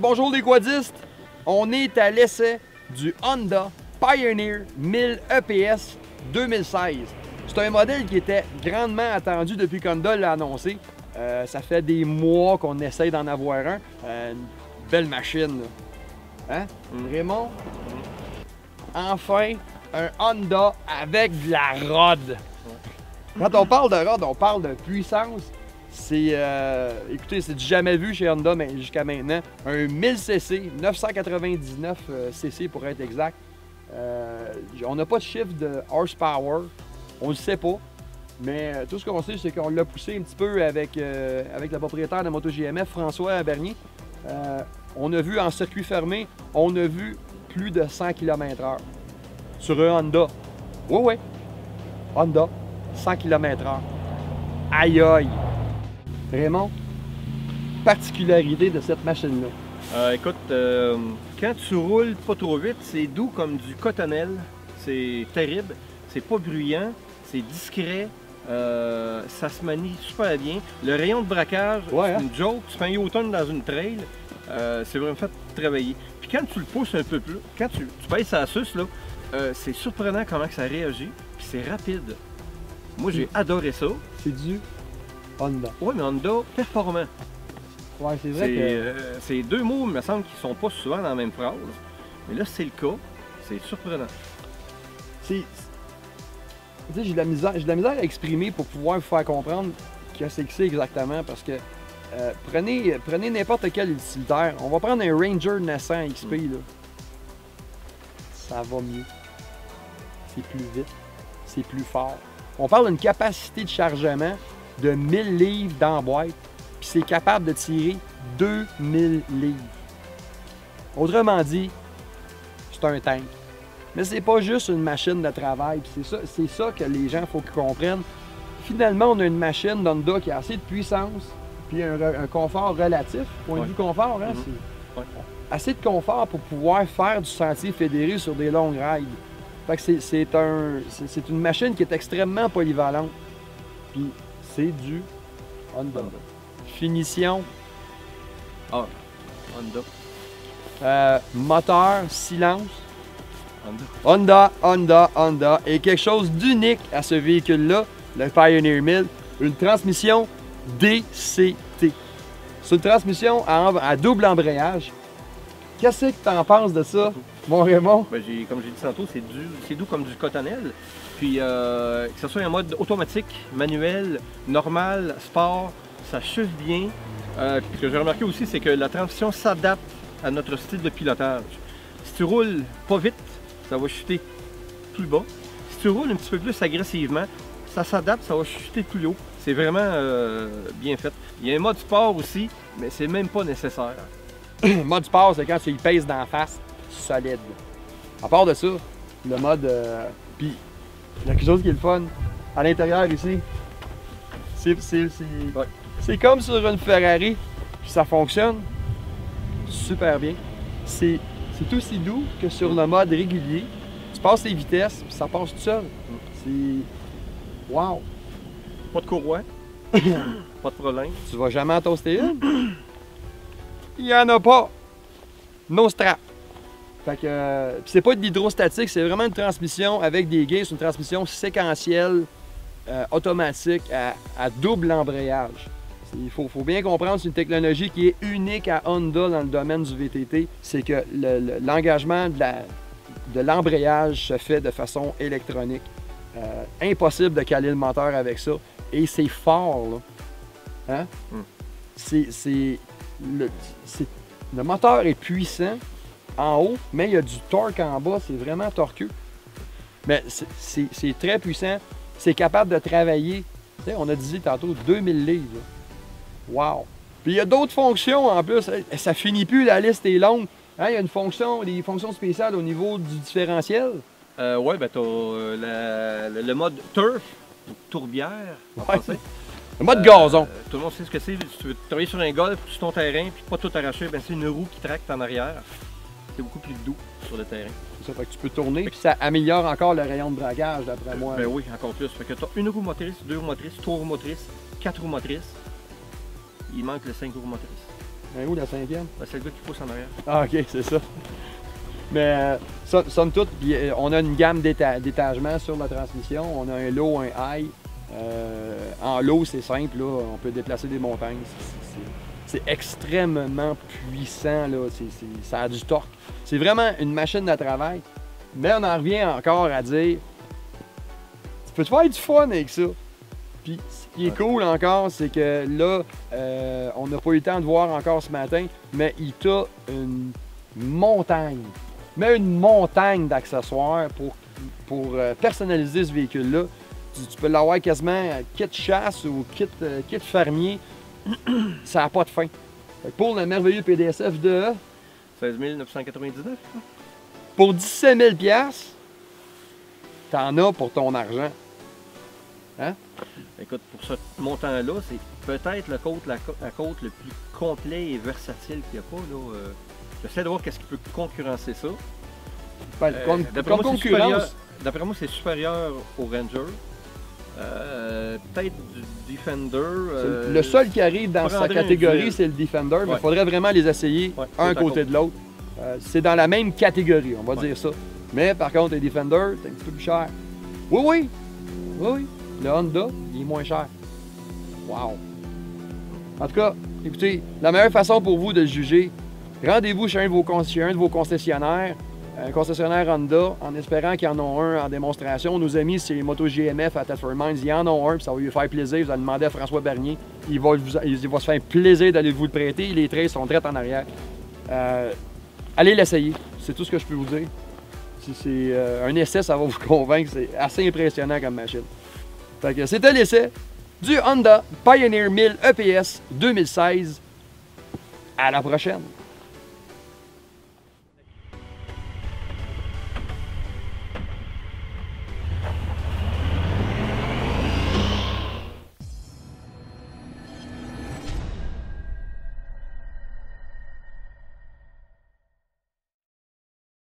bonjour les quadistes! On est à l'essai du Honda Pioneer 1000 EPS 2016. C'est un modèle qui était grandement attendu depuis qu'Honda l'a annoncé. Ça fait des mois qu'on essaye d'en avoir un. Une belle machine, là. Hein? Raymond? Enfin, un Honda avec de la rod. Quand on parle de rod, on parle de puissance. C'est, écoutez, c'est du jamais vu chez Honda jusqu'à maintenant. Un 1000cc, 999 cc pour être exact. On n'a pas de chiffre de horsepower, on le sait pas. Mais tout ce qu'on sait, c'est qu'on l'a poussé un petit peu avec le propriétaire de MotoGMF, François Bernier. On a vu en circuit fermé, on a vu plus de 100 km/h sur un Honda. Oui, oui, Honda, 100 km/h. Aïe aïe! Raymond, particularité de cette machine-là? Écoute, quand tu roules pas trop vite, c'est doux comme du cotonnelle. C'est terrible, c'est pas bruyant, c'est discret, ça se manie super bien. Le rayon de braquage, Ouais, c'est une joke. Tu fais un U-turn dans une trail, c'est vraiment fait travailler. Puis quand tu le pousses un peu plus, quand tu baisses la suce, là, c'est surprenant comment que ça réagit, puis c'est rapide. Moi, j'ai adoré ça. C'est du Honda. Oui, mais Honda performant. Ouais, c'est vrai que... C'est deux mots, il me semble, qui sont pas souvent dans la même phrase. Mais là, c'est le cas. C'est surprenant. Tu sais, j'ai de la misère à exprimer pour pouvoir vous faire comprendre qu'est-ce que c'est exactement, parce que prenez n'importe quel utilitaire. On va prendre un Ranger 900 XP, là. Ça va mieux. C'est plus vite. C'est plus fort. On parle d'une capacité de chargement de 1000 livres dans la boîte, puis c'est capable de tirer 2000 livres. Autrement dit, c'est un tank. Mais c'est pas juste une machine de travail, puis c'est ça que les gens, faut qu'ils comprennent. Finalement, on a une machine d'Honda qui a assez de puissance, puis un confort relatif. Point de vue confort, hein, c'est assez de confort pour pouvoir faire du sentier fédéré sur des longues rides. Fait que c'est une machine qui est extrêmement polyvalente. Puis c'est du Honda. Finition. Ah, Honda. Moteur, silence. Honda. Honda. Et quelque chose d'unique à ce véhicule-là, le Pioneer 1000, une transmission DCT. C'est une transmission à double embrayage. Qu'est-ce que tu en penses de ça, mon Raymond? Ben, comme j'ai dit tantôt, c'est doux comme du cotonnelle. Puis que ce soit en mode automatique, manuel, normal, sport, ça chauffe bien. Ce que j'ai remarqué aussi, c'est que la transmission s'adapte à notre style de pilotage. Si tu roules pas vite, ça va chuter plus bas. Si tu roules un petit peu plus agressivement, ça s'adapte, ça va chuter plus haut. C'est vraiment bien fait. Il y a un mode sport aussi, mais c'est même pas nécessaire. Le mode sport, c'est quand tu y pèses d'en face, solide. À part de ça, le mode... Puis, il y a quelque chose qui est le fun. À l'intérieur ici, c'est comme sur une Ferrari, puis ça fonctionne super bien. C'est aussi doux que sur le mode régulier. Tu passes les vitesses, puis ça passe tout seul. C'est... Wow! Pas de courroie, pas de problème. Tu vas jamais en toaster une? Il n'y en a pas! No strap! Fait que c'est pas de l'hydrostatique, c'est vraiment une transmission avec des gains, c'est une transmission séquentielle, automatique, à double embrayage. Il faut bien comprendre, c'est une technologie qui est unique à Honda dans le domaine du VTT. C'est que l'engagement de l'embrayage se fait de façon électronique. Impossible de caler le moteur avec ça. Et c'est fort, là. Hein? Le moteur est puissant en haut, mais il y a du torque en bas, c'est vraiment torqueux. Mais c'est très puissant, c'est capable de travailler, tu sais, on a dit tantôt 2000 livres. Wow! Puis il y a d'autres fonctions en plus, ça finit plus, la liste est longue. Hein, il y a des fonctions spéciales au niveau du différentiel. Ouais, ben t'as le mode turf, tourbière, en français. Le mode gazon. Tout le monde sait ce que c'est. Si tu veux travailler sur un golf, sur ton terrain, puis pas tout arracher, ben c'est une roue qui tracte en arrière. C'est beaucoup plus doux sur le terrain. Ça fait que tu peux tourner, puis ça améliore encore le rayon de braquage, d'après moi. Ben oui, encore plus. Fait que tu as une roue motrice, deux roues motrices, trois roues motrices, quatre roues motrices. Il manque le 5 roues motrices. Mais où la 5e? Ben, c'est le gars qui pousse en arrière. Ah, ok, c'est ça. Mais somme toute, puis, on a une gamme d'étagements sur la transmission. On a un low, un high. En low, c'est simple, là, on peut déplacer des montagnes. C'est extrêmement puissant, là. Ça a du torque. C'est vraiment une machine de travail. Mais on en revient encore à dire, tu peux te faire du fun avec ça. Puis ce qui est cool encore, c'est que là, on n'a pas eu le temps de voir encore ce matin, mais il t'a une montagne. Mais une montagne d'accessoires pour personnaliser ce véhicule-là. Tu peux l'avoir quasiment kit chasse ou kit fermier. Ça n'a pas de fin. Fait que pour le merveilleux PDSF de 16 999. pour 17 000 $, t'en as pour ton argent. Hein? Écoute, pour ce montant-là, c'est peut-être la côte le plus complet et versatile qu'il n'y a pas. J'essaie de voir qu'est-ce qui peut concurrencer ça. Ben, D'après moi, concurrence, d'après moi, c'est supérieur au Ranger. Peut-être du Defender. le seul qui arrive dans sa prendrait un catégorie, duel. c'est le Defender, mais il Ouais. faudrait vraiment les essayer Ouais, un côte à côté côte. de l'autre. C'est dans la même catégorie, on va Ouais. dire ça. Mais par contre, les Defender, c'est un petit peu plus cher. Oui. Le Honda, il est moins cher. Wow! En tout cas, écoutez, la meilleure façon pour vous de le juger, rendez-vous chez un de vos concessionnaires, un concessionnaire Honda, en espérant qu'ils en ont un en démonstration. Nos amis, c'est les motos GMF à Thetford Mines, ils en ont un, puis ça va lui faire plaisir. Vous allez demander à François Bernier, il va se faire plaisir d'aller vous le prêter. Les traits sont directs en arrière. Allez l'essayer, c'est tout ce que je peux vous dire. Si c'est un essai, ça va vous convaincre, c'est assez impressionnant comme machine. Fait que c'était l'essai du Honda Pioneer 1000 EPS 2016. À la prochaine!